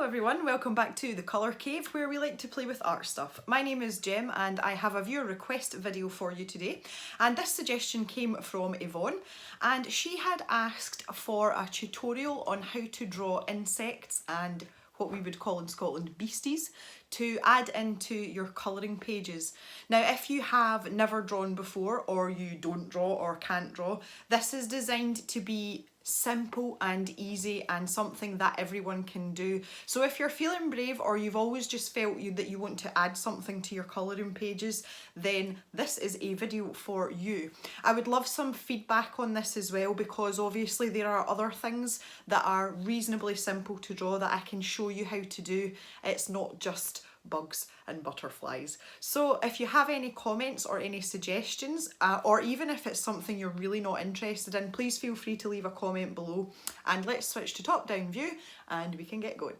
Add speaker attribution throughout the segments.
Speaker 1: everyone, welcome back to the Colour Cave where we like to play with art stuff. My name is Jem and I have a viewer request video for you today, and this suggestion came from Yvonne, and she had asked for a tutorial on how to draw insects and what we would call in Scotland beasties to add into your colouring pages. Now if you have never drawn before, or you don't draw or can't draw, this is designed to be simple and easy and something that everyone can do. So if you're feeling brave, or you've always just felt that you want to add something to your colouring pages, then this is a video for you. I would love some feedback on this as well, because obviously there are other things that are reasonably simple to draw that I can show you how to do. It's not just bugs and butterflies. So if you have any comments or any suggestions, or even if it's something you're really not interested in, please feel free to leave a comment below, and let's switch to top-down view and we can get going.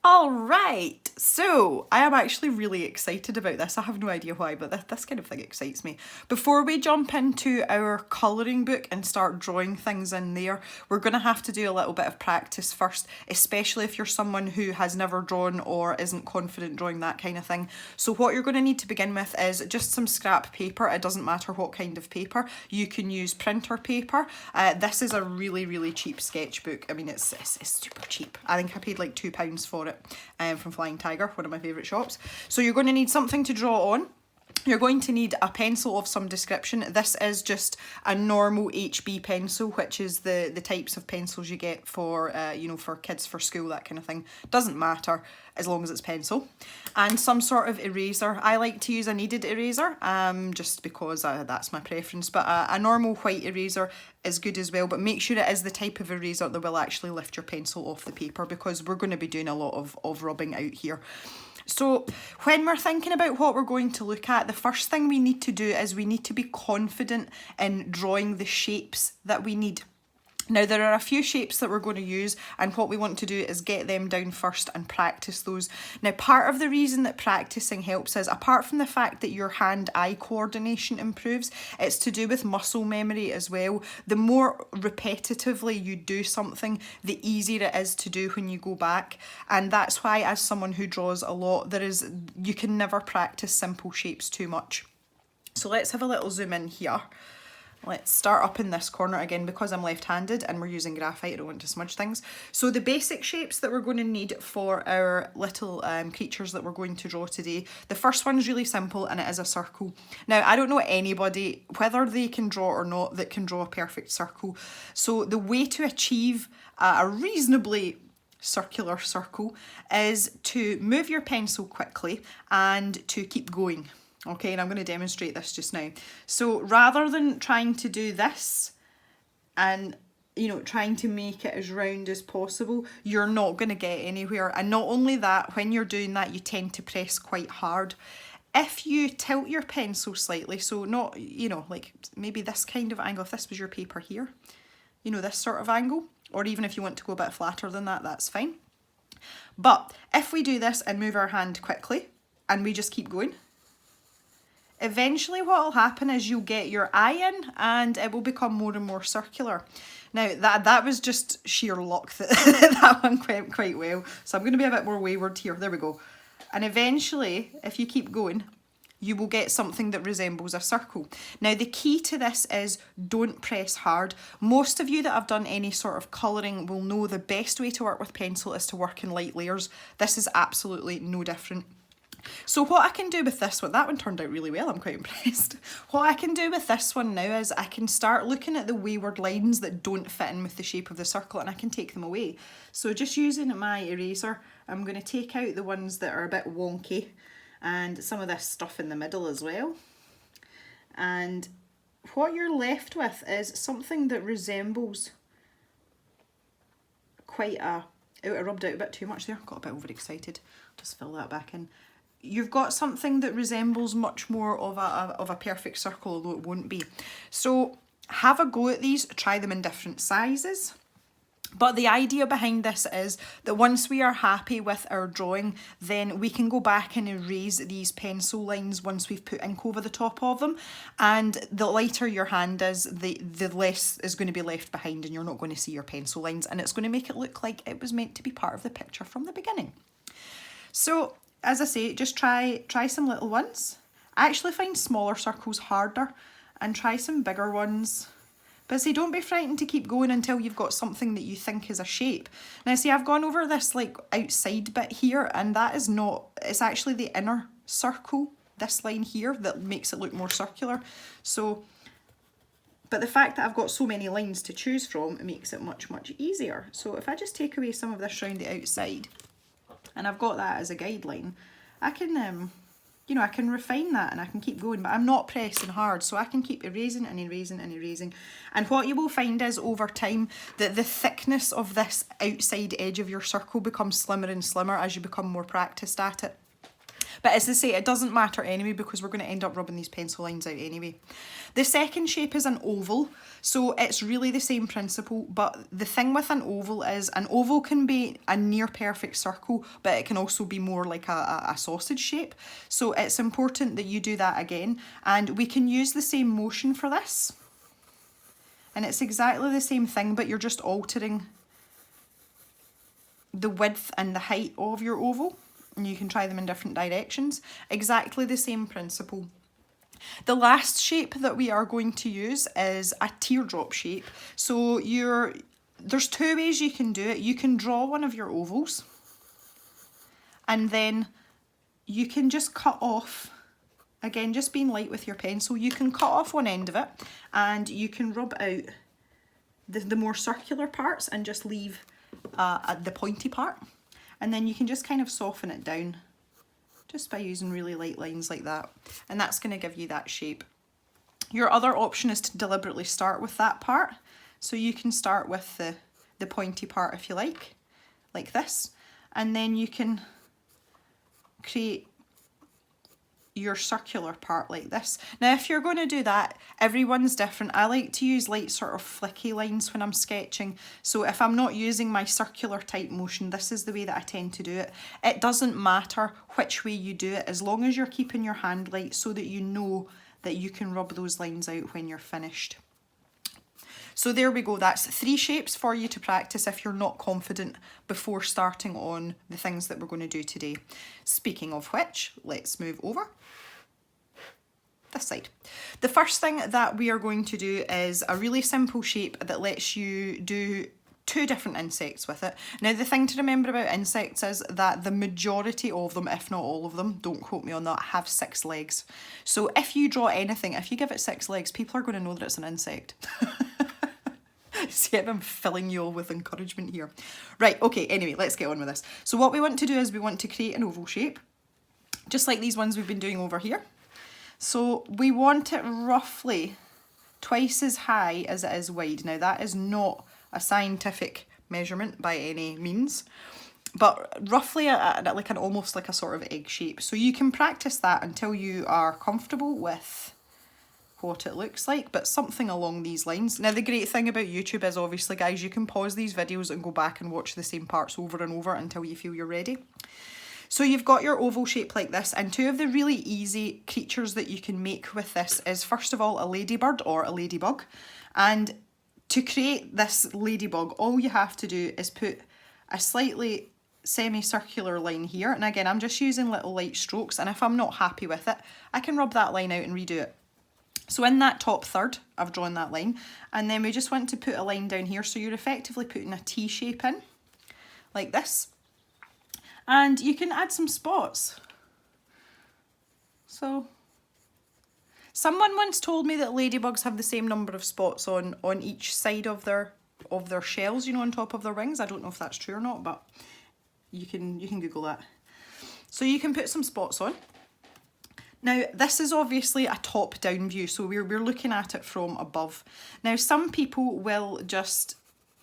Speaker 1: Alright, so I am actually really excited about this. I have no idea why, but this kind of thing excites me. Before we jump into our colouring book and start drawing things in there, we're going to have to do a little bit of practice first, especially if you're someone who has never drawn or isn't confident drawing that kind of thing. So what you're going to need to begin with is just some scrap paper. It doesn't matter what kind of paper. You can use printer paper. This is a really cheap sketchbook. I mean, it's super cheap. I think I paid like £2 for it. From Flying Tiger, one of my favourite shops. So you're going to need something to draw on. You're going to need a pencil of some description. This is just a normal HB pencil, which is the types of pencils you get for, you know, for kids for school, that kind of thing. Doesn't matter as long as it's pencil. And some sort of eraser. I like to use a kneaded eraser, just because that's my preference. But a normal white eraser is good as well, but make sure it is the type of eraser that will actually lift your pencil off the paper, because we're going to be doing a lot of rubbing out here. So when we're thinking about what we're going to look at, the first thing we need to do is we need to be confident in drawing the shapes that we need. Now there are a few shapes that we're going to use, and what we want to do is get them down first and practice those. Now part of the reason that practicing helps is, apart from the fact that your hand-eye coordination improves, it's to do with muscle memory as well. The more repetitively you do something, the easier it is to do when you go back, and that's why, as someone who draws a lot, you can never practice simple shapes too much. So let's have a little zoom in here. Let's start up in this corner again, because I'm left-handed and we're using graphite. I don't want to smudge things. So the basic shapes that we're going to need for our little creatures that we're going to draw today. The first one's really simple, and it is a circle. Now, I don't know anybody, whether they can draw or not, that can draw a perfect circle. So the way to achieve a reasonably circular circle is to move your pencil quickly and to keep going. Okay, and I'm going to demonstrate this just now. So rather than trying to do this and, you know, trying to make it as round as possible, you're not going to get anywhere. And not only that, when you're doing that, you tend to press quite hard. If you tilt your pencil slightly, so not, you know, like maybe this kind of angle, if this was your paper here, you know, this sort of angle, or even if you want to go a bit flatter than that, that's fine. But if we do this and move our hand quickly and we just keep going, eventually what will happen is you'll get your eye in and it will become more and more circular. Now that was just sheer luck that that one went quite well. So I'm going to be a bit more wayward here. There we go. And eventually, if you keep going, you will get something that resembles a circle. Now the key to this is don't press hard. Most of you that have done any sort of colouring will know the best way to work with pencil is to work in light layers. This is absolutely no different. So what I can do with this one, that one turned out really well, I'm quite impressed. What I can do with this one now is I can start looking at the wayward lines that don't fit in with the shape of the circle, and I can take them away. So just using my eraser, I'm going to take out the ones that are a bit wonky and some of this stuff in the middle as well. And what you're left with is something that resembles quite a... Oh, I rubbed out a bit too much there, got a bit overexcited. Just fill that back in. You've got something that resembles much more of a perfect circle, although it won't be. So have a go at these, try them in different sizes. But the idea behind this is that once we are happy with our drawing, then we can go back and erase these pencil lines once we've put ink over the top of them. And the lighter your hand is, the less is going to be left behind, and you're not going to see your pencil lines, and it's going to make it look like it was meant to be part of the picture from the beginning. So as I say, just try some little ones. I actually find smaller circles harder, and try some bigger ones. But see, don't be frightened to keep going until you've got something that you think is a shape. Now see, I've gone over this like outside bit here, and that is not, it's actually the inner circle, this line here, that makes it look more circular. So, but the fact that I've got so many lines to choose from, it makes it much, much easier. So if I just take away some of this round the outside, and I've got that as a guideline, I can, you know, I can refine that and I can keep going, but I'm not pressing hard, so I can keep erasing and erasing and erasing. And what you will find is over time that the thickness of this outside edge of your circle becomes slimmer and slimmer as you become more practiced at it. But as I say, it doesn't matter anyway, because we're going to end up rubbing these pencil lines out anyway. The second shape is an oval, so it's really the same principle, but the thing with an oval is an oval can be a near perfect circle, but it can also be more like a sausage shape. So it's important that you do that again, and we can use the same motion for this. And it's exactly the same thing, but you're just altering the width and the height of your oval. And you can try them in different directions. Exactly the same principle. The last shape that we are going to use is a teardrop shape. So there's two ways you can do it. You can draw one of your ovals, and then you can just cut off, again, just being light with your pencil, you can cut off one end of it, and you can rub out the more circular parts and just leave the pointy part. And then you can just kind of soften it down just by using really light lines like that. And that's going to give you that shape. Your other option is to deliberately start with that part. So you can start with the pointy part if you like this. And then you can create your circular part like this. Now if you're going to do that, everyone's different. I like to use light sort of flicky lines when I'm sketching, so if I'm not using my circular type motion, this is the way that I tend to do it. It doesn't matter which way you do it, as long as you're keeping your hand light so that you know that you can rub those lines out when you're finished. So there we go, that's 3 shapes for you to practice if you're not confident before starting on the things that we're going to do today. Speaking of which, let's move over this side. The first thing that we are going to do is a really simple shape that lets you do 2 different insects with it. Now the thing to remember about insects is that the majority of them, if not all of them, don't quote me on that, have 6 legs. So if you draw anything, if you give it 6 legs, people are going to know that it's an insect. See, I'm filling you all with encouragement here. Right, okay, anyway, let's get on with this. So what we want to do is we want to create an oval shape, just like these ones we've been doing over here. So we want it roughly twice as high as it is wide. Now that is not a scientific measurement by any means, but roughly like almost like a sort of egg shape. So you can practice that until you are comfortable with what it looks like, but something along these lines. Now the great thing about YouTube is obviously, guys, you can pause these videos and go back and watch the same parts over and over until you feel you're ready. So you've got your oval shape like this, and 2 of the really easy creatures that you can make with this is, first of all, a ladybird or a ladybug. And to create this ladybug, all you have to do is put a slightly semicircular line here, and again, I'm just using little light strokes, and if I'm not happy with it, I can rub that line out and redo it. So in that top third, I've drawn that line, and then we just want to put a line down here, so you're effectively putting a T shape in, like this. And you can add some spots. So, someone once told me that ladybugs have the same number of spots on each side of their shells, you know, on top of their wings. I don't know if that's true or not, but you can Google that. So you can put some spots on. Now, this is obviously a top-down view, so we're looking at it from above. Now, some people will just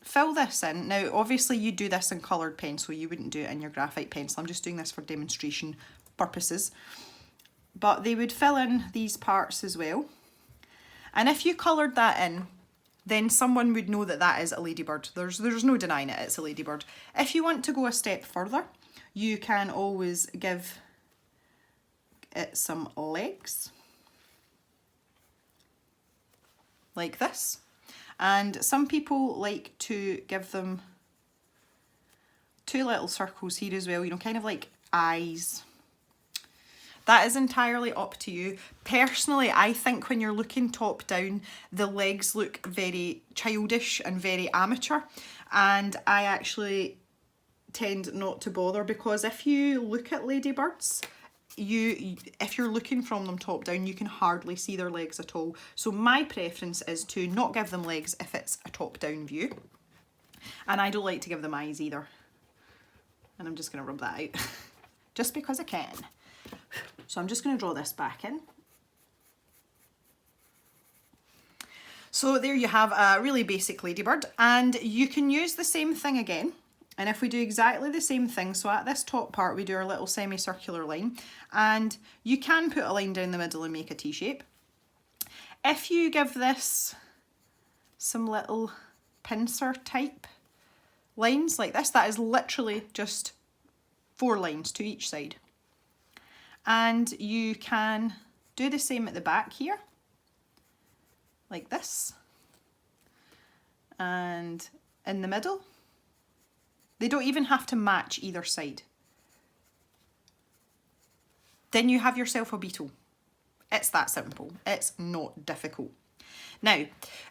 Speaker 1: fill this in. Now, obviously, you do this in coloured pencil. You wouldn't do it in your graphite pencil. I'm just doing this for demonstration purposes. But they would fill in these parts as well. And if you coloured that in, then someone would know that that is a ladybird. There's no denying it, it's a ladybird. If you want to go a step further, you can always give it some legs, like this. And some people like to give them two little circles here as well, you know, kind of like eyes. That is entirely up to you. Personally, I think when you're looking top down, the legs look very childish and very amateur. And I actually tend not to bother, because if you look at ladybirds, if you're looking from them top down, you can hardly see their legs at all. So my preference is to not give them legs if it's a top down view. And I don't like to give them eyes either. And I'm just going to rub that out just because I can. So I'm just going to draw this back in. So there you have a really basic ladybird, and you can use the same thing again. And if we do exactly the same thing, so at this top part we do our little semicircular line, and you can put a line down the middle and make a T shape. If you give this some little pincer type lines like this, that is literally just 4 lines to each side. And you can do the same at the back here, like this, and in the middle. They don't even have to match either side. Then you have yourself a beetle. It's that simple. It's not difficult. Now,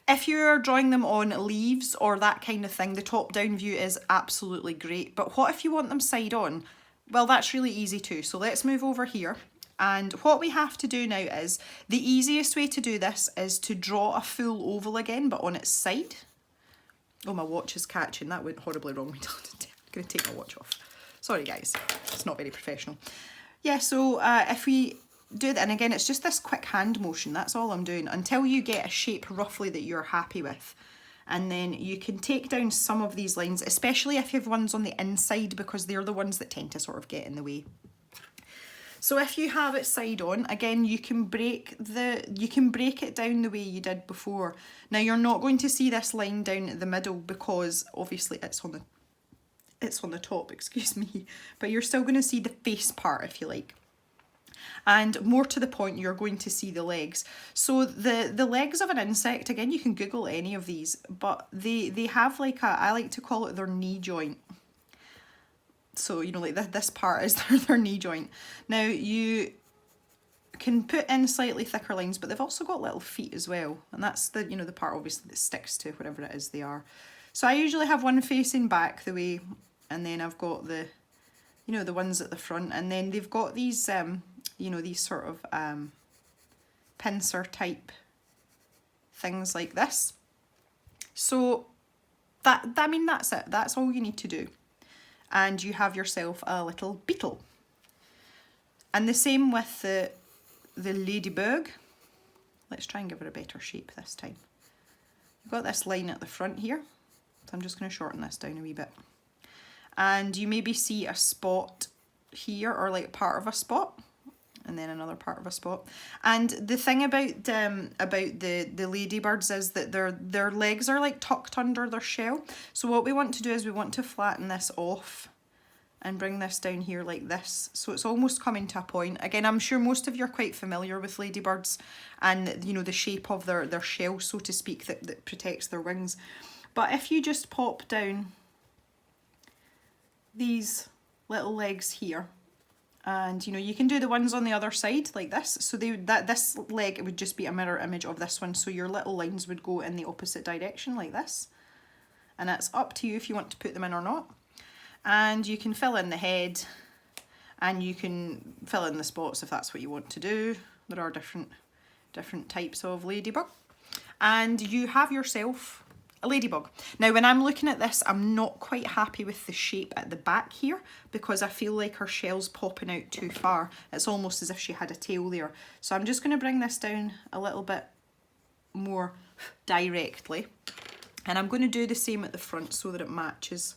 Speaker 1: if you're drawing them on leaves or that kind of thing, the top-down view is absolutely great. But what if you want them side on? Well, that's really easy too. So let's move over here. And what we have to do now is, the easiest way to do this is to draw a full oval again, but on its side. Oh, my watch is catching. That went horribly wrong. I'm going to take my watch off. Sorry, guys. It's not very professional. Yeah, so if we do that, and again, it's just this quick hand motion. That's all I'm doing until you get a shape roughly that you're happy with. And then you can take down some of these lines, especially if you have ones on the inside, because they're the ones that tend to sort of get in the way. So if you have it side on, again, you can break it down the way you did before. Now you're not going to see this line down the middle because obviously it's on the top, excuse me, but you're still going to see the face part if you like. And more to the point, you're going to see the legs. So the legs of an insect, again, you can Google any of these, but they have like I like to call it their knee joint. So, you know, like this part is their knee joint. Now, you can put in slightly thicker lines, but they've also got little feet as well. And that's the, you know, the part obviously that sticks to whatever it is they are. So I usually have one facing back the way, and then I've got the, you know, the ones at the front. And then they've got these, you know, these sort of pincer type things like this. So I mean, that's it. That's all you need to do. And you have yourself a little beetle. And the same with the ladybug. Let's try and give her a better shape this time. You've got this line at the front here, so I'm just going to shorten this down a wee bit. And you maybe see a spot here, or like part of a spot, and then another part of a spot. And the thing about the ladybirds is that their legs are like tucked under their shell. So what we want to do is we want to flatten this off and bring this down here like this. So it's almost coming to a point. Again, I'm sure most of you are quite familiar with ladybirds and, you know, the shape of their shell, so to speak, that protects their wings. But if you just pop down these little legs here, and you know, you can do the ones on the other side like this. So this leg, it would just be a mirror image of this one. So your little lines would go in the opposite direction like this. And it's up to you if you want to put them in or not. And you can fill in the head, and you can fill in the spots if that's what you want to do. There are different types of ladybug. And you have yourself a ladybug. Now, when I'm looking at this, I'm not quite happy with the shape at the back here, because I feel like her shell's popping out too far. It's almost as if she had a tail there. So I'm just going to bring this down a little bit more directly. And I'm going to do the same at the front so that it matches.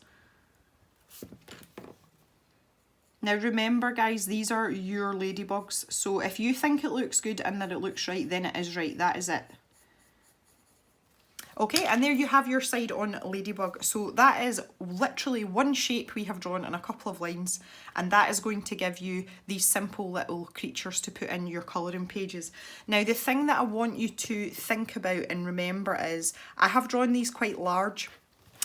Speaker 1: Now remember, guys, these are your ladybugs. So if you think it looks good and that it looks right, then it is right. That is it. Okay, and there you have your side on Ladybug. So that is literally one shape we have drawn in a couple of lines, and that is going to give you these simple little creatures to put in your colouring pages. Now the thing that I want you to think about and remember is, I have drawn these quite large.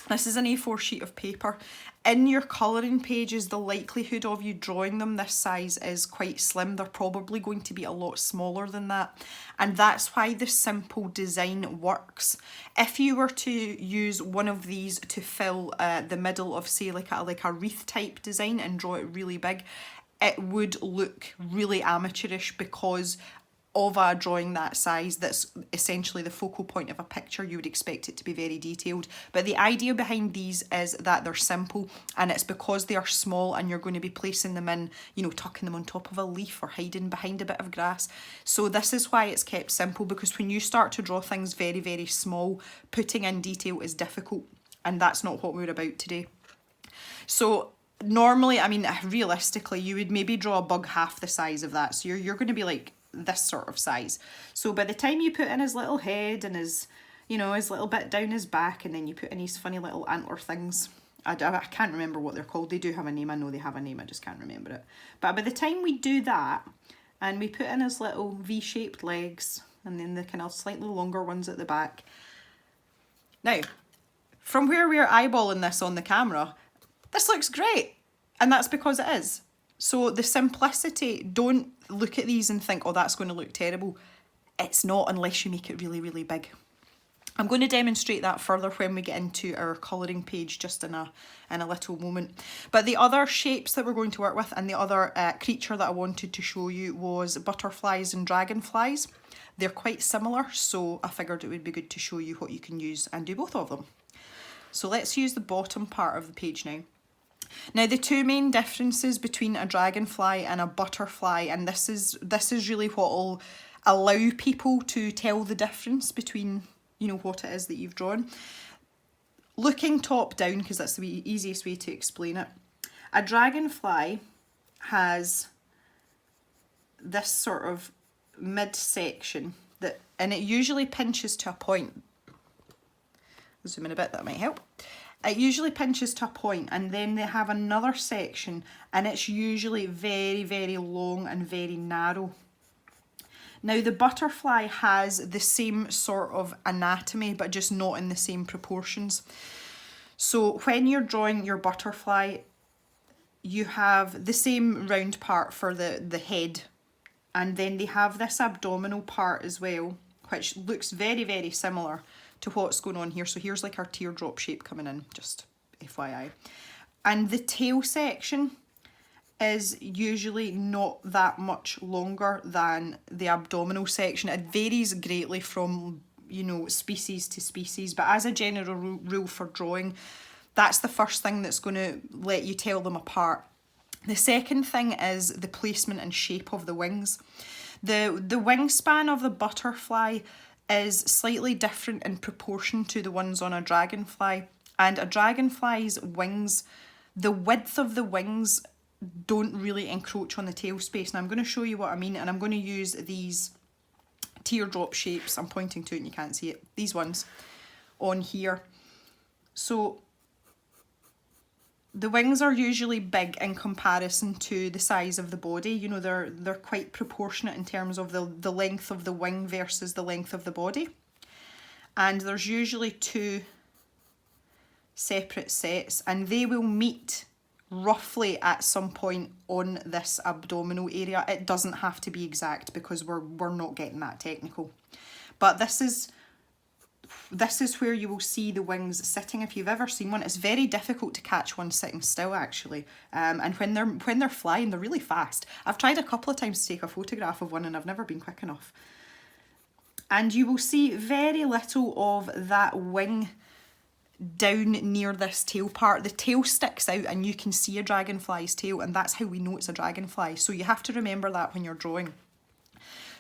Speaker 1: This is an A4 sheet of paper. In your colouring pages, the likelihood of you drawing them this size is quite slim. They're probably going to be a lot smaller than that. And that's why the simple design works. If you were to use one of these to fill the middle of, say, like a wreath type design and draw it really big, it would look really amateurish because of a drawing that size that's essentially the focal point of a picture. You would expect it to be very detailed, but the idea behind these is that they're simple, and it's because they are small and you're going to be placing them in, you know, tucking them on top of a leaf or hiding behind a bit of grass. So this is why it's kept simple, because when you start to draw things very, very small, putting in detail is difficult, and that's not what we're about today. So normally, I mean, realistically, you would maybe draw a bug half the size of that. So you're going to be like this sort of size. So by the time you put in his little head and his, you know, his little bit down his back, and then you put in these funny little antler things, I can't remember what they're called. They do have a name. I know they have a name. I just can't remember it. But by the time we do that, and we put in his little V-shaped legs, and then the kind of slightly longer ones at the back. Now, from where we're eyeballing this on the camera, this looks great. And that's because it is. So the simplicity, don't look at these and think, oh, that's going to look terrible. It's not, unless you make it really, really big. I'm going to demonstrate that further when we get into our colouring page just in a little moment. But the other shapes that we're going to work with, and the other creature that I wanted to show you, was butterflies and dragonflies. They're quite similar, so I figured it would be good to show you what you can use and do both of them. So let's use the bottom part of the page now. Now the two main differences between a dragonfly and a butterfly, and this is really what will allow people to tell the difference between, you know, what it is that you've drawn. Looking top down, because that's the easiest way to explain it, a dragonfly has this sort of midsection that, and it usually pinches to a point. I'll zoom in a bit, that might help. It usually pinches to a point, and then they have another section, and it's usually very, very long and very narrow. Now the butterfly has the same sort of anatomy, but just not in the same proportions. So when you're drawing your butterfly, you have the same round part for the head, and then they have this abdominal part as well, which looks very, very similar to what's going on here. So here's like our teardrop shape coming in, just FYI. And the tail section is usually not that much longer than the abdominal section. It varies greatly from, you know, species to species, but as a general rule for drawing, that's the first thing that's going to let you tell them apart. The second thing is the placement and shape of the wings. The wingspan of the butterfly is slightly different in proportion to the ones on a dragonfly, and a dragonfly's wings, the width of the wings don't really encroach on the tail space. Now I'm going to show you what I mean, and I'm going to use these teardrop shapes. I'm pointing to it and you can't see it. These ones on here. So the wings are usually big in comparison to the size of the body. You know, they're quite proportionate in terms of the length of the wing versus the length of the body. And there's usually two separate sets, and they will meet roughly at some point on this abdominal area. It doesn't have to be exact because we're not getting that technical. But this is where you will see the wings sitting. If you've ever seen one, it's very difficult to catch one sitting still, actually. And when they're flying, they're really fast. I've tried a couple of times to take a photograph of one, and I've never been quick enough. And you will see very little of that wing down near this tail part. The tail sticks out and you can see a dragonfly's tail, and that's how we know it's a dragonfly. So you have to remember that when you're drawing.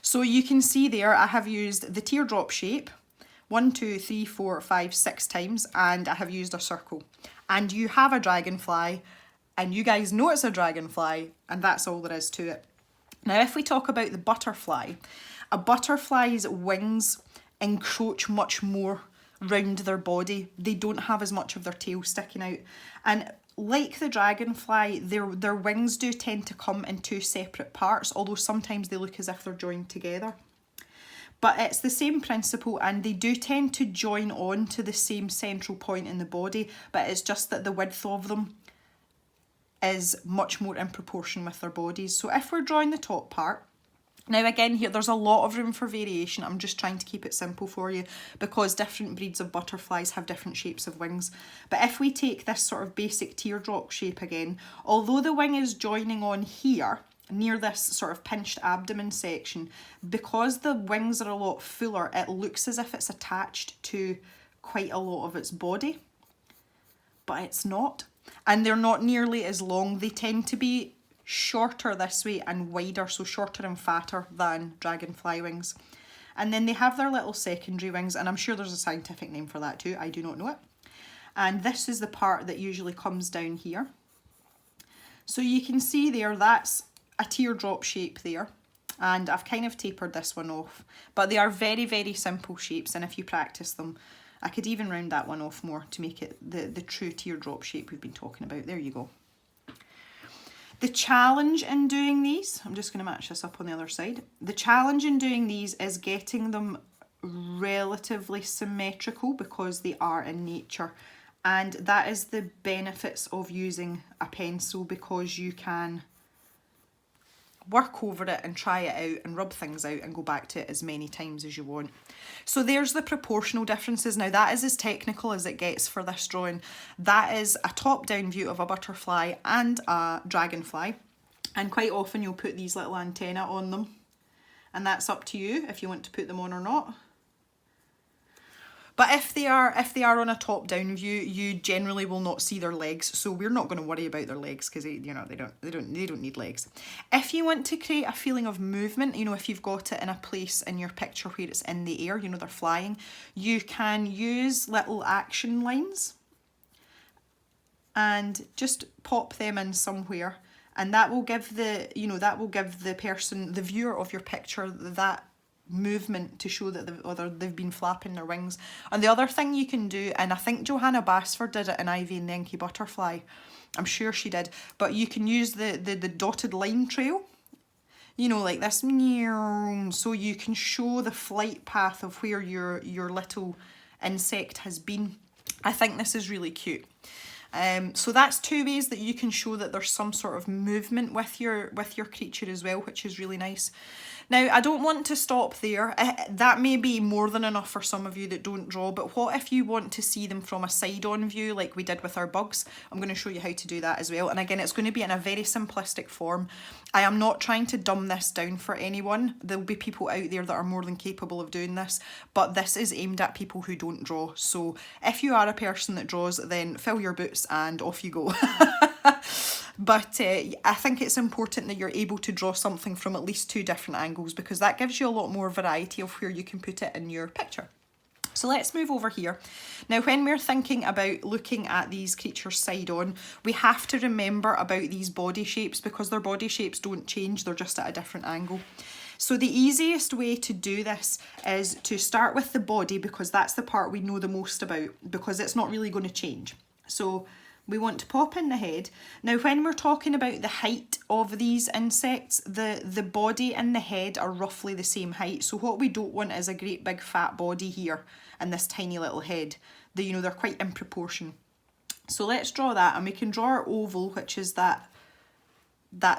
Speaker 1: So you can see there I have used the teardrop shape 1, 2, 3, 4, 5, 6 times, and I have used a circle. And you have a dragonfly, and you guys know it's a dragonfly, and that's all there is to it. Now if we talk about the butterfly, a butterfly's wings encroach much more round their body. They don't have as much of their tail sticking out. And like the dragonfly, their wings do tend to come in two separate parts, although sometimes they look as if they're joined together. But it's the same principle, and they do tend to join on to the same central point in the body, but it's just that the width of them is much more in proportion with their bodies. So if we're drawing the top part, now again here there's a lot of room for variation. I'm just trying to keep it simple for you because different breeds of butterflies have different shapes of wings. But if we take this sort of basic teardrop shape again, although the wing is joining on here near this sort of pinched abdomen section, because the wings are a lot fuller, it looks as if it's attached to quite a lot of its body, but it's not. And they're not nearly as long. They tend to be shorter this way and wider, so shorter and fatter than dragonfly wings. And then they have their little secondary wings, and I'm sure there's a scientific name for that too, I do not know it. And this is the part that usually comes down here. So you can see there, that's a teardrop shape there, and I've kind of tapered this one off, but they are very, very simple shapes, and if you practice them, I could even round that one off more to make it the true teardrop shape we've been talking about. There you go. The challenge in doing these, I'm just going to match this up on the other side. The challenge in doing these is getting them relatively symmetrical because they are in nature. And that is the benefits of using a pencil, because you can work over it and try it out and rub things out and go back to it as many times as you want. So there's the proportional differences. Now that is as technical as it gets for this drawing. That is a top-down view of a butterfly and a dragonfly, and quite often you'll put these little antennae on them, and that's up to you if you want to put them on or not. But if they are on a top-down view, you generally will not see their legs, so we're not going to worry about their legs because they don't need legs. If you want to create a feeling of movement, if you've got it in a place in your picture where it's in the air, they're flying, you can use little action lines and just pop them in somewhere, and that will give the person, the viewer of your picture, that movement to show that they've been flapping their wings. And the other thing you can do, and I think Johanna Basford did it in Ivy and the Inky Butterfly, I'm sure she did, but you can use the dotted line trail, like this, so you can show the flight path of where your little insect has been. I think this is really cute. So that's two ways that you can show that there's some sort of movement with your creature as well, which is really nice. Now, I don't want to stop there. That may be more than enough for some of you that don't draw, but what if you want to see them from a side-on view like we did with our bugs? I'm going to show you how to do that as well. And again, it's going to be in a very simplistic form. I am not trying to dumb this down for anyone. There'll be people out there that are more than capable of doing this, but this is aimed at people who don't draw. So if you are a person that draws, then fill your boots and off you go. But I think it's important that you're able to draw something from at least two different angles, because that gives you a lot more variety of where you can put it in your picture. So let's move over here. Now, when we're thinking about looking at these creatures side on, we have to remember about these body shapes, because their body shapes don't change, they're just at a different angle. So the easiest way to do this is to start with the body, because that's the part we know the most about, because it's not really going to change. So we want to pop in the head. Now, when we're talking about the height of these insects, the body and the head are roughly the same height. So what we don't want is a great big fat body here and this tiny little head. They're quite in proportion. So let's draw that, and we can draw our oval, which is that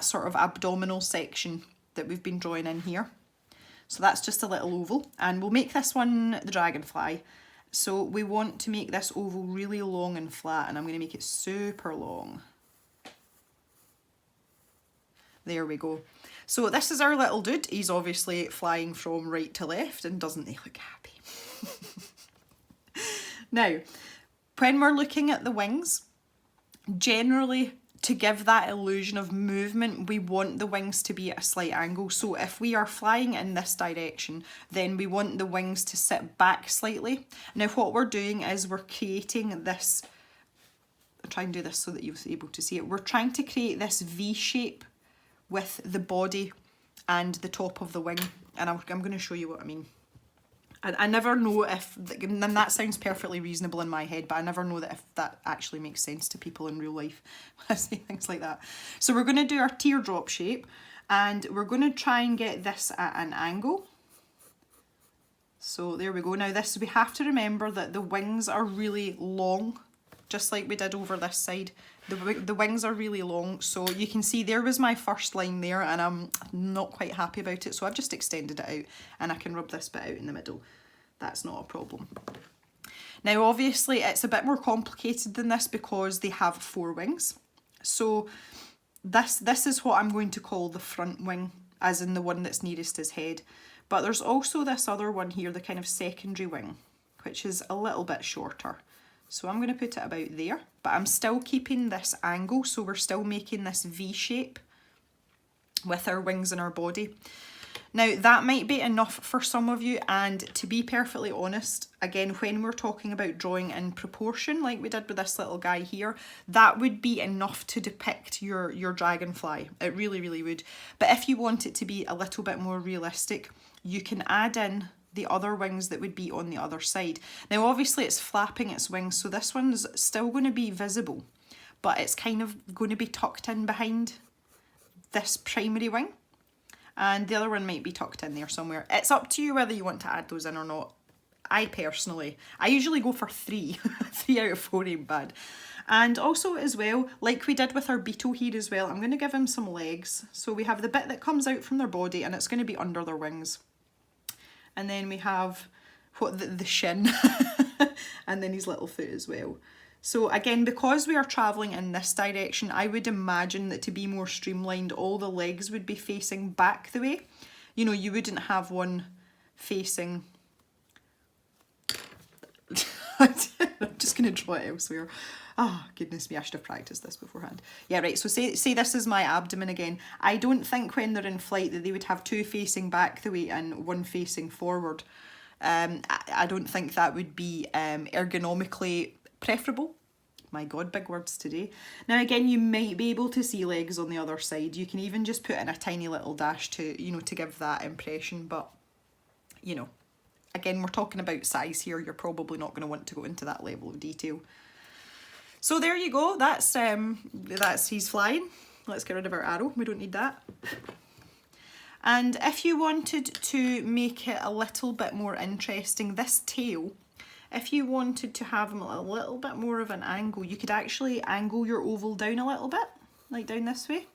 Speaker 1: sort of abdominal section that we've been drawing in here. So that's just a little oval, and we'll make this one the dragonfly. So we want to make this oval really long and flat, and I'm going to make it super long. There we go. So this is our little dude. He's obviously flying from right to left, and doesn't he look happy? Now, when we're looking at the wings, generally, to give that illusion of movement, we want the wings to be at a slight angle. So if we are flying in this direction, then we want the wings to sit back slightly. Now what we're doing is we're creating this, I'll try and do this so that you're able to see it. We're trying to create this V shape with the body and the top of the wing. And I'm going to show you what I mean. I never know if, and that sounds perfectly reasonable in my head, but I never know that if that actually makes sense to people in real life when I say things like that. So we're going to do our teardrop shape, and we're going to try and get this at an angle. So there we go. Now this, we have to remember that the wings are really long, just like we did over this side. The wings are really long, so you can see there was my first line there, and I'm not quite happy about it, so I've just extended it out, and I can rub this bit out in the middle. That's not a problem. Now obviously it's a bit more complicated than this because they have 4 wings. So this is what I'm going to call the front wing, as in the one that's nearest his head. But there's also this other one here, the kind of secondary wing, which is a little bit shorter. So I'm going to put it about there, but I'm still keeping this angle, so we're still making this V shape with our wings and our body. Now that might be enough for some of you, and to be perfectly honest, again, when we're talking about drawing in proportion, like we did with this little guy here, that would be enough to depict your dragonfly. It really, really would. But if you want it to be a little bit more realistic, you can add in the other wings that would be on the other side. Now obviously it's flapping its wings, so this one's still going to be visible, but it's kind of going to be tucked in behind this primary wing, and the other one might be tucked in there somewhere. It's up to you whether you want to add those in or not. I usually go for 3. 3 out of 4 ain't bad. And also as well, like we did with our beetle here as well, I'm going to give him some legs. So we have the bit that comes out from their body, and it's going to be under their wings. And then we have the shin and then his little foot as well. So again, because we are travelling in this direction, I would imagine that to be more streamlined, all the legs would be facing back the way. You know, you wouldn't have one facing... I'm just going to draw it elsewhere. Oh, goodness me, I should have practiced this beforehand. Yeah, right, so say this is my abdomen again. I don't think when they're in flight that they would have 2 facing back the way and 1 facing forward. I don't think that would be ergonomically preferable. My God, big words today. Now again, you might be able to see legs on the other side. You can even just put in a tiny little dash to, you know, to give that impression, but, you know, again, we're talking about size here. You're probably not going to want to go into that level of detail. So there you go, that's he's flying. Let's get rid of our arrow, we don't need that. And if you wanted to make it a little bit more interesting, this tail, if you wanted to have him a little bit more of an angle, you could actually angle your oval down a little bit, like down this way.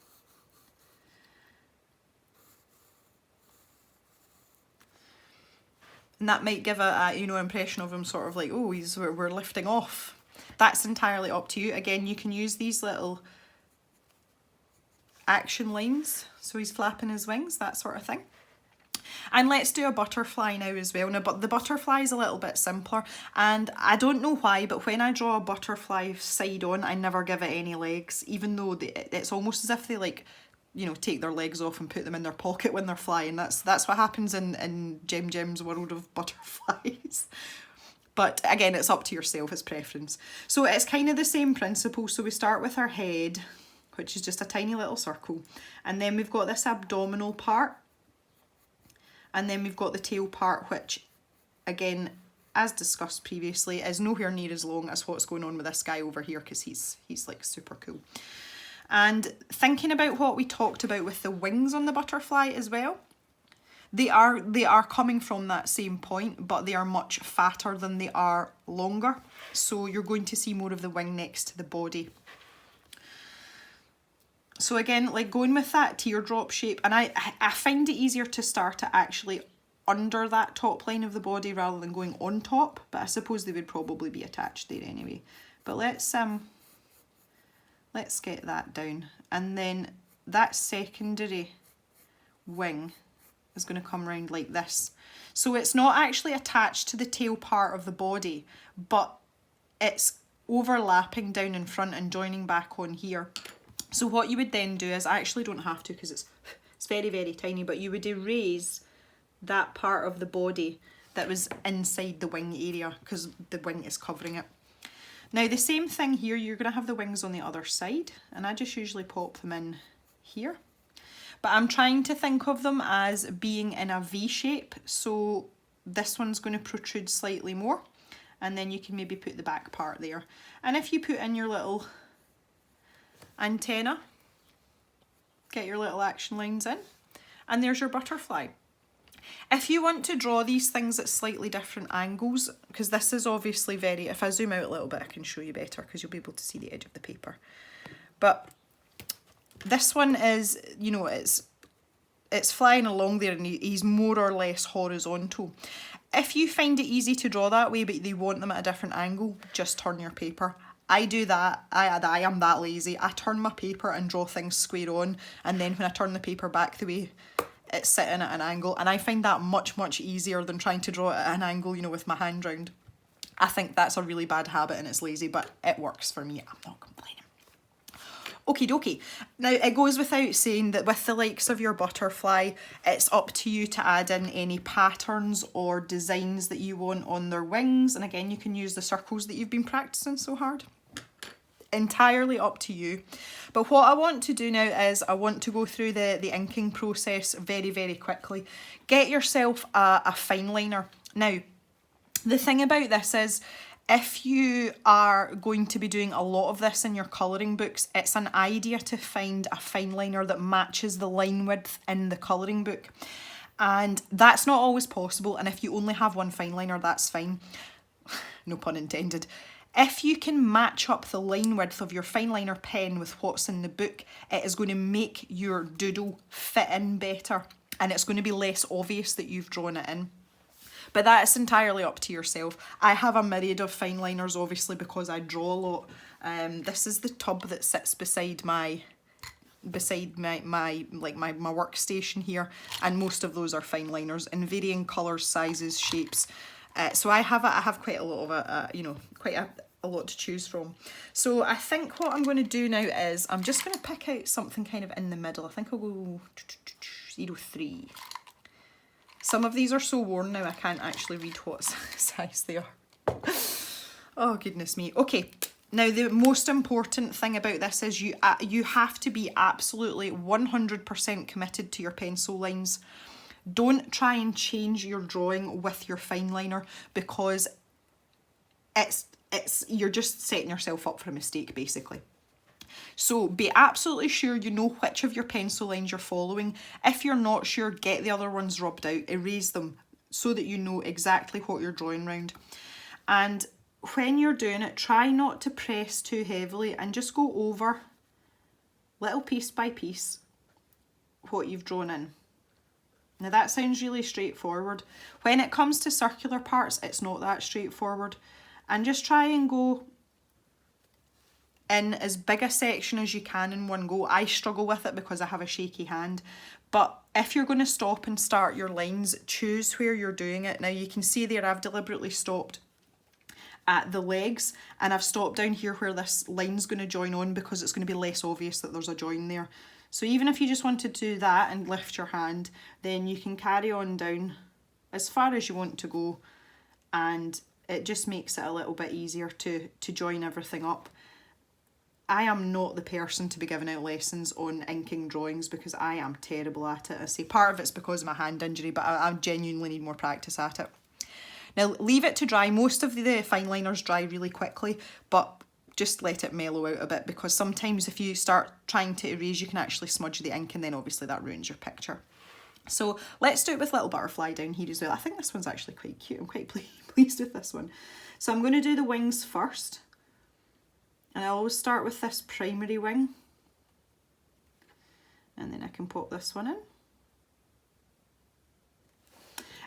Speaker 1: And that might give a you know, impression of him sort of like, oh, we're lifting off. That's entirely up to you. Again, you can use these little action lines. So he's flapping his wings, that sort of thing. And let's do a butterfly now as well. Now, but the butterfly is a little bit simpler, and I don't know why, but when I draw a butterfly side on, I never give it any legs, even though it's almost as if they, like, you know, take their legs off and put them in their pocket when they're flying. That's what happens in Jem's world of butterflies. But again, it's up to yourself, it's preference. So it's kind of the same principle. So we start with our head, which is just a tiny little circle. And then we've got this abdominal part. And then we've got the tail part, which, again, as discussed previously, is nowhere near as long as what's going on with this guy over here, because he's like super cool. And thinking about what we talked about with the wings on the butterfly as well, they are coming from that same point, but they are much fatter than they are longer. So you're going to see more of the wing next to the body. So again, like going with that teardrop shape, and I find it easier to start it actually under that top line of the body rather than going on top, but I suppose they would probably be attached there anyway. But let's get that down, and then that secondary wing is going to come round like this. So it's not actually attached to the tail part of the body, but it's overlapping down in front and joining back on here. So what you would then do is, I actually don't have to because it's very, very tiny, but you would erase that part of the body that was inside the wing area because the wing is covering it. Now the same thing here, you're going to have the wings on the other side, and I just usually pop them in here. But I'm trying to think of them as being in a V shape, so this one's going to protrude slightly more, and then you can maybe put the back part there. And if you put in your little antenna, get your little action lines in, and there's your butterfly. If you want to draw these things at slightly different angles, because this is obviously very, if I zoom out a little bit I can show you better because you'll be able to see the edge of the paper. But this one is, you know, it's flying along there and he's more or less horizontal. If you find it easy to draw that way but you want them at a different angle, just turn your paper. I do that. I am that lazy. I turn my paper and draw things square on, and then when I turn the paper back the way it's sitting at an angle, and I find that much easier than trying to draw it at an angle, you know, with my hand round. I think that's a really bad habit and it's lazy, but it works for me. I'm not complaining. Okie dokie. Now it goes without saying that with the likes of your butterfly, it's up to you to add in any patterns or designs that you want on their wings. And again, you can use the circles that you've been practicing so hard. Entirely up to you. But what I want to do now is I want to go through the inking process very quickly. Get yourself a fine liner. Now, the thing about this is, if you are going to be doing a lot of this in your colouring books, it's an idea to find a fine liner that matches the line width in the colouring book. And that's not always possible, and if you only have one fine liner, that's fine. No pun intended. If you can match up the line width of your fine liner pen with what's in the book, it is going to make your doodle fit in better, and it's going to be less obvious that you've drawn it in. But that's entirely up to yourself. I have a myriad of fine liners, obviously, because I draw a lot. This is the tub that sits beside my workstation here, and most of those are fine liners in varying colours, sizes, shapes. So I have quite a lot of you know, quite a lot to choose from. So I think what I'm going to do now is I'm just going to pick out something kind of in the middle. I think I'll go 03. Some of these are so worn now I can't actually read what size they are. Oh goodness me. Okay, now the most important thing about this is you have to be absolutely 100% committed to your pencil lines. Don't try and change your drawing with your fine liner, because you're just setting yourself up for a mistake basically. So be absolutely sure you know which of your pencil lines you're following. If you're not sure, get the other ones rubbed out, erase them so that you know exactly what you're drawing round. And when you're doing it, try not to press too heavily and just go over little piece by piece what you've drawn in. Now that sounds really straightforward. When it comes to circular parts, it's not that straightforward. And just try and go in as big a section as you can in one go. I struggle with it because I have a shaky hand. But if you're going to stop and start your lines, choose where you're doing it. Now you can see there I've deliberately stopped at the legs, and I've stopped down here where this line's going to join on because it's going to be less obvious that there's a join there. So even if you just wanted to do that and lift your hand, then you can carry on down as far as you want to go, and it just makes it a little bit easier to join everything up. I am not the person to be giving out lessons on inking drawings because I am terrible at it. I say part of it's because of my hand injury, but I genuinely need more practice at it. Now leave it to dry. Most of the fine liners dry really quickly, but just let it mellow out a bit, because sometimes if you start trying to erase, you can actually smudge the ink, and then obviously that ruins your picture. So let's do it with little butterfly down here as well. I think this one's actually quite cute. I'm quite pleased with this one. So I'm going to do the wings first. And I always start with this primary wing. And then I can pop this one in.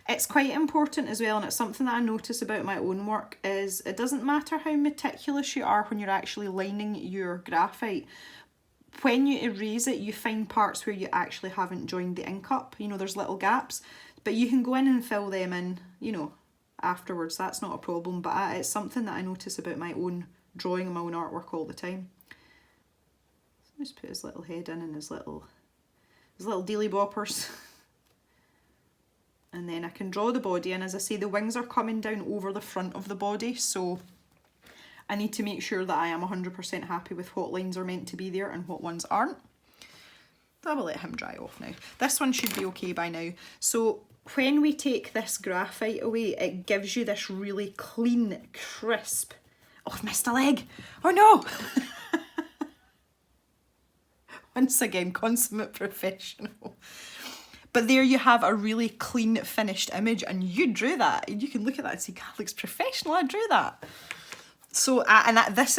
Speaker 1: It's quite important as well, and it's something that I notice about my own work, is it doesn't matter how meticulous you are when you're actually lining your graphite. When you erase it, you find parts where you actually haven't joined the ink up. You know, there's little gaps, but you can go in and fill them in, you know, afterwards. That's not a problem, but it's something that I notice about my own drawing and my own artwork all the time. So just put his little head in and his little dealy boppers. And then I can draw the body, and as I say, the wings are coming down over the front of the body, so I need to make sure that I am 100% happy with what lines are meant to be there and what ones aren't. I will let him dry off now. This one should be okay by now. So when we take this graphite away, it gives you this really clean, crisp... Oh, I've missed a leg. Oh no! Once again, consummate professional. But there you have a really clean, finished image, and you drew that. You can look at that and say, God, looks professional, I drew that. So, this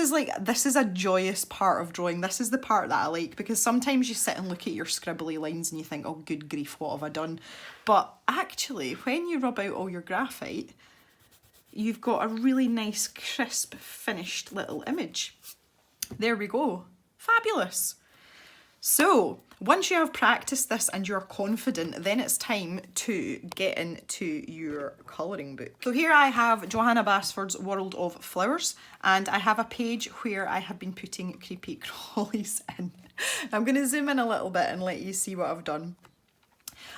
Speaker 1: is a joyous part of drawing. This is the part that I like, because sometimes you sit and look at your scribbly lines and you think, oh, good grief, what have I done? But actually, when you rub out all your graphite, you've got a really nice, crisp, finished little image. There we go. Fabulous. So, once you have practiced this and you're confident, then it's time to get into your colouring book. So here I have Johanna Basford's World of Flowers, and I have a page where I have been putting creepy-crawlies in. I'm going to zoom in a little bit and let you see what I've done.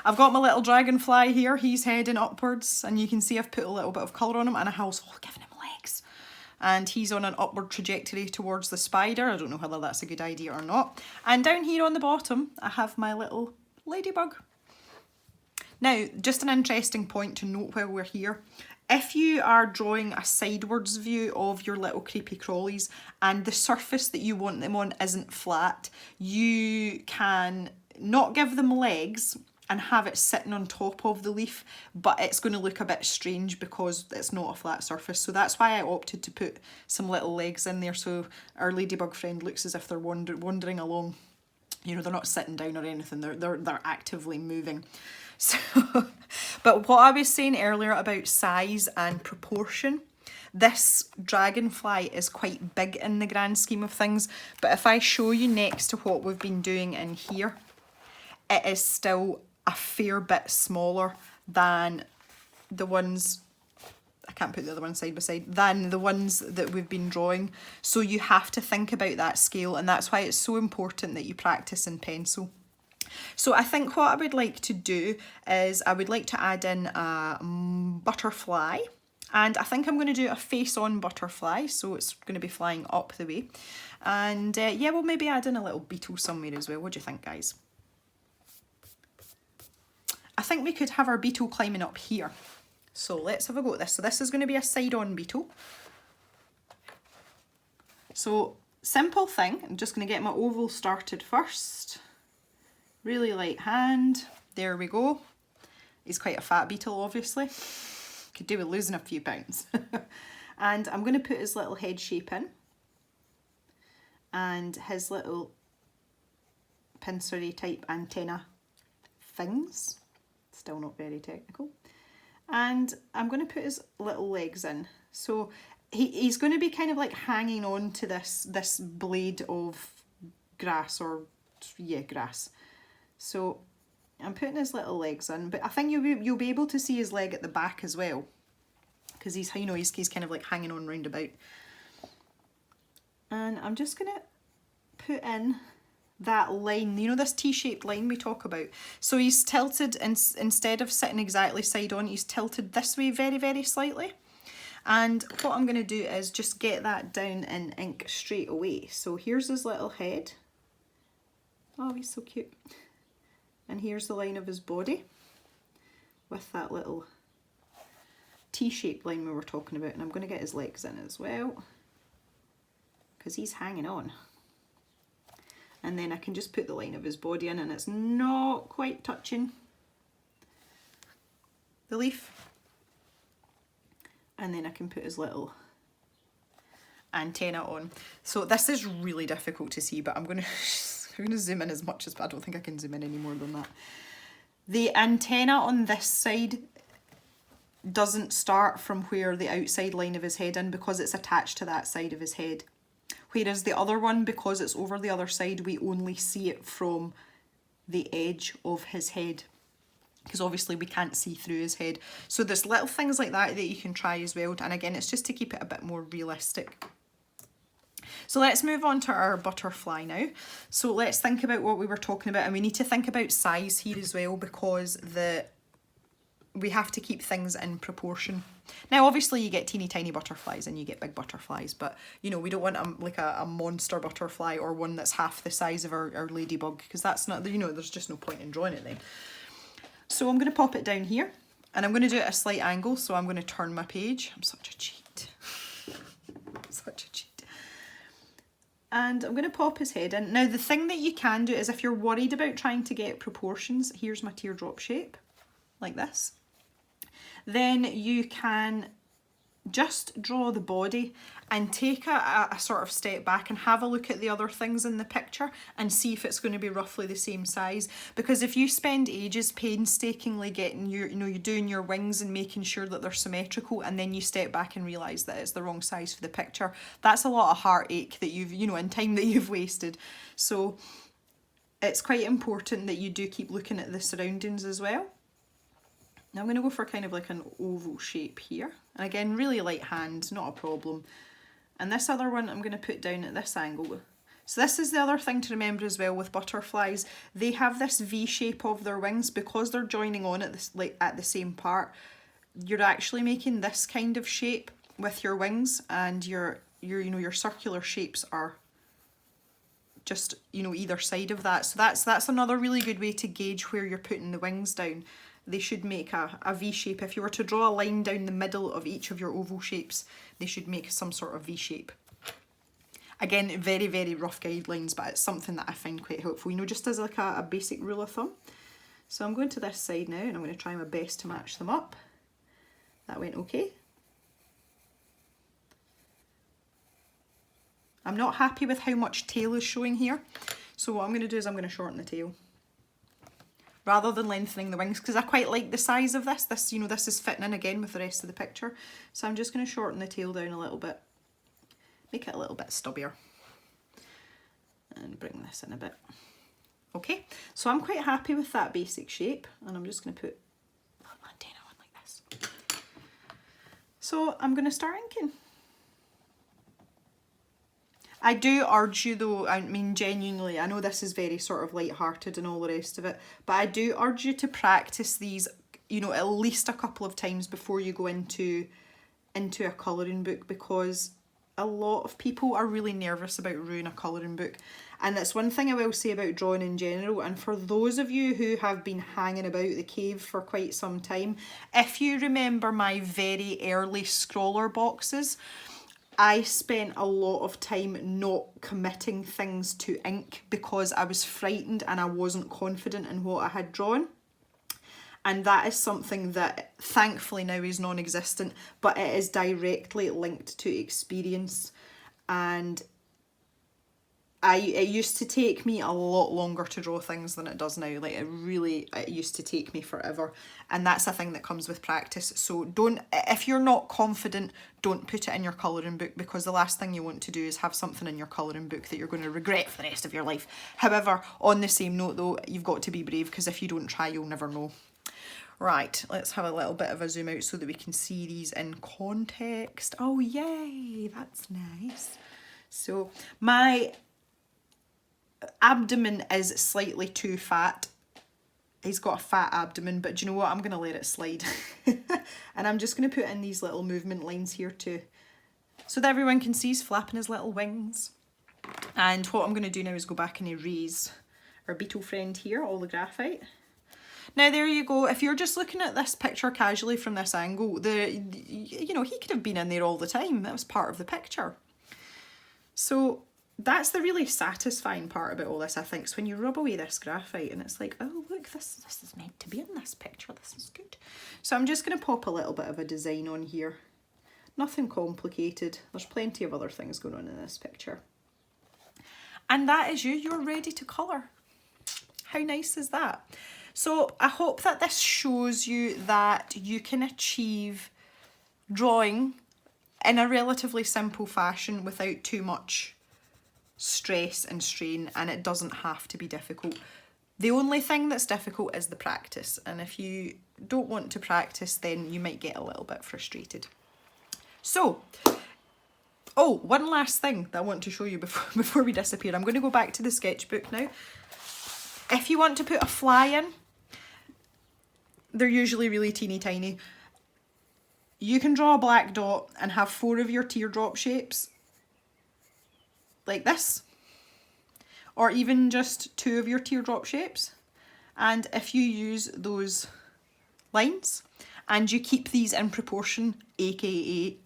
Speaker 1: I've got my little dragonfly here, he's heading upwards, and you can see I've put a little bit of colour on him, and I have also given him legs. And he's on an upward trajectory towards the spider. I don't know whether that's a good idea or not. And down here on the bottom, I have my little ladybug. Now, just an interesting point to note while we're here. If you are drawing a sidewards view of your little creepy-crawlies and the surface that you want them on isn't flat, you can not give them legs and have it sitting on top of the leaf, but it's going to look a bit strange because it's not a flat surface. So that's why I opted to put some little legs in there, so our ladybug friend looks as if they're wandering along. You know, they're not sitting down or anything, they're actively moving. So, but what I was saying earlier about size and proportion, this dragonfly is quite big in the grand scheme of things, but if I show you next to what we've been doing in here, it is still a fair bit smaller than the ones, I can't put the other one side by side, than the ones that we've been drawing. So you have to think about that scale, and that's why it's so important that you practice in pencil. So I think what I would like to do is I would like to add in a butterfly, and I think I'm going to do a face-on butterfly, so it's going to be flying up the way. And yeah, we'll maybe add in a little beetle somewhere as well. What do you think, guys? I think we could have our beetle climbing up here. So let's have a go at this. So this is going to be a side-on beetle. So simple thing, I'm just going to get my oval started first. Really light hand. There we go. He's quite a fat beetle, obviously. Could do with losing a few pounds. And I'm going to put his little head shape in. And his little pincery type antenna things. Still not very technical. And I'm going to put his little legs in. So he's going to be kind of like hanging on to this blade of grass, or yeah, grass. So I'm putting his little legs in, but I think you'll be able to see his leg at the back as well, because he's, you know, he's kind of like hanging on round about. And I'm just going to put in that line, you know, this T-shaped line we talk about. So he's tilted, instead of sitting exactly side on, he's tilted this way very, very slightly. And what I'm going to do is just get that down in ink straight away. So here's his little head. Oh, he's so cute. And here's the line of his body with that little T-shaped line we were talking about. And I'm going to get his legs in as well, because he's hanging on. And then I can just put the line of his body in, and it's not quite touching the leaf. And then I can put his little antenna on. So this is really difficult to see, but I'm going to zoom in as much as, but I don't think I can zoom in any more than that. The antenna on this side doesn't start from where the outside line of his head in, because it's attached to that side of his head. Whereas the other one, because it's over the other side, we only see it from the edge of his head, because obviously we can't see through his head. So there's little things like that that you can try as well, and again, it's just to keep it a bit more realistic. So let's move on to our butterfly now. So let's think about what we were talking about, and we need to think about size here as well, because we have to keep things in proportion. Now obviously you get teeny tiny butterflies and you get big butterflies, but you know, we don't want like a monster butterfly, or one that's half the size of our ladybug, because that's not, you know, there's just no point in drawing it then. So I'm going to pop it down here, and I'm going to do it at a slight angle, so I'm going to turn my page. I'm such a cheat. Such a cheat. And I'm going to pop his head in. Now the thing that you can do is if you're worried about trying to get proportions, here's my teardrop shape, like this. Then you can just draw the body and take a sort of step back and have a look at the other things in the picture and see if it's going to be roughly the same size. Because if you spend ages painstakingly getting you're doing your wings and making sure that they're symmetrical, and then you step back and realise that it's the wrong size for the picture, that's a lot of heartache that you've, and time that you've wasted. So it's quite important that you do keep looking at the surroundings as well. Now I'm going to go for kind of like an oval shape here. And again, really light hand, not a problem. And this other one I'm going to put down at this angle. So this is the other thing to remember as well with butterflies. They have this V shape of their wings because they're joining on at this, like at the same part. You're actually making this kind of shape with your wings, and your circular shapes are just either side of that. So that's another really good way to gauge where you're putting the wings down. They should make a V shape. If you were to draw a line down the middle of each of your oval shapes, they should make some sort of V shape. Again, very, very rough guidelines, but it's something that I find quite helpful, just as like a basic rule of thumb. So I'm going to this side now, and I'm going to try my best to match them up. That went okay. I'm not happy with how much tail is showing here. So what I'm going to do is I'm going to shorten the tail, rather than lengthening the wings, because I quite like the size of this. This is fitting in again with the rest of the picture. So I'm just going to shorten the tail down a little bit, make it a little bit stubbier, and bring this in a bit. Okay, so I'm quite happy with that basic shape, and I'm just going to put an antenna on like this. So I'm going to start inking. I do urge you though, I mean genuinely, I know this is very sort of light-hearted and all the rest of it, but I do urge you to practice these, at least a couple of times before you go into a colouring book, because a lot of people are really nervous about ruining a colouring book. And that's one thing I will say about drawing in general, and for those of you who have been hanging about the cave for quite some time, if you remember my very early scroller boxes, I spent a lot of time not committing things to ink because I was frightened and I wasn't confident in what I had drawn. And that is something that thankfully now is non-existent, but it is directly linked to experience. And it used to take me a lot longer to draw things than it does now. Like it used to take me forever. And that's a thing that comes with practice. So if you're not confident, don't put it in your colouring book, because the last thing you want to do is have something in your colouring book that you're going to regret for the rest of your life. However, on the same note though, you've got to be brave, because if you don't try, you'll never know. Right, let's have a little bit of a zoom out so that we can see these in context. Oh yay, that's nice. So my abdomen is slightly too fat. He's got a fat abdomen, but do you know what? I'm going to let it slide. And I'm just going to put in these little movement lines here too, so that everyone can see he's flapping his little wings. And what I'm going to do now is go back and erase our beetle friend here, all the graphite. Now there you go. If you're just looking at this picture casually from this angle, he could have been in there all the time. That was part of the picture. So that's the really satisfying part about all this, I think, is when you rub away this graphite and it's like, oh look, this is meant to be in this picture, this is good. So I'm just going to pop a little bit of a design on here. Nothing complicated, there's plenty of other things going on in this picture. And that is you're ready to colour. How nice is that? So I hope that this shows you that you can achieve drawing in a relatively simple fashion without too much stress and strain, and it doesn't have to be difficult. The only thing that's difficult is the practice, and if you don't want to practice, then you might get a little bit frustrated. So, oh, one last thing that I want to show you before we disappear. I'm going to go back to the sketchbook now. If you want to put a fly in, they're usually really teeny tiny. You can draw a black dot and have 4 of your teardrop shapes like this, or even just 2 of your teardrop shapes. And if you use those lines, and you keep these in proportion, aka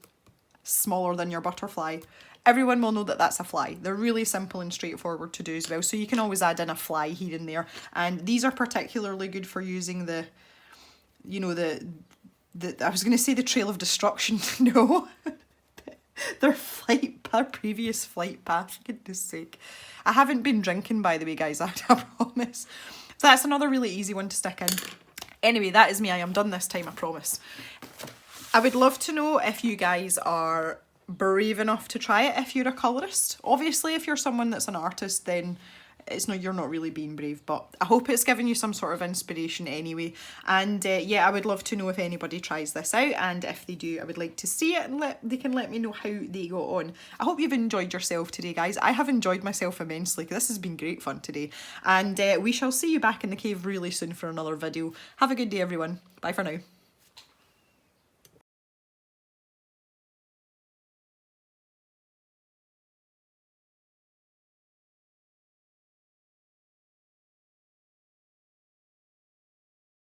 Speaker 1: smaller than your butterfly. Everyone will know that that's a fly. They're really simple and straightforward to do as well, so you can always add in a fly here and there. And these are particularly good for using the, you know, I was going to say the trail of destruction. No, their previous flight path, for goodness sake. I haven't been drinking, by the way, guys, I promise. So that's another really easy one to stick in. Anyway, that is me. I am done this time, I promise. I would love to know if you guys are brave enough to try it if you're a colourist. Obviously, if you're someone that's an artist, then you're not really being brave, but I hope it's given you some sort of inspiration anyway. And yeah, I would love to know if anybody tries this out, and if they do, I would like to see it, and they can let me know how they got on. I hope you've enjoyed yourself today, guys. I have enjoyed myself immensely. This has been great fun today, and we shall see you back in the cave really soon for another video. Have a good day, everyone. Bye for now.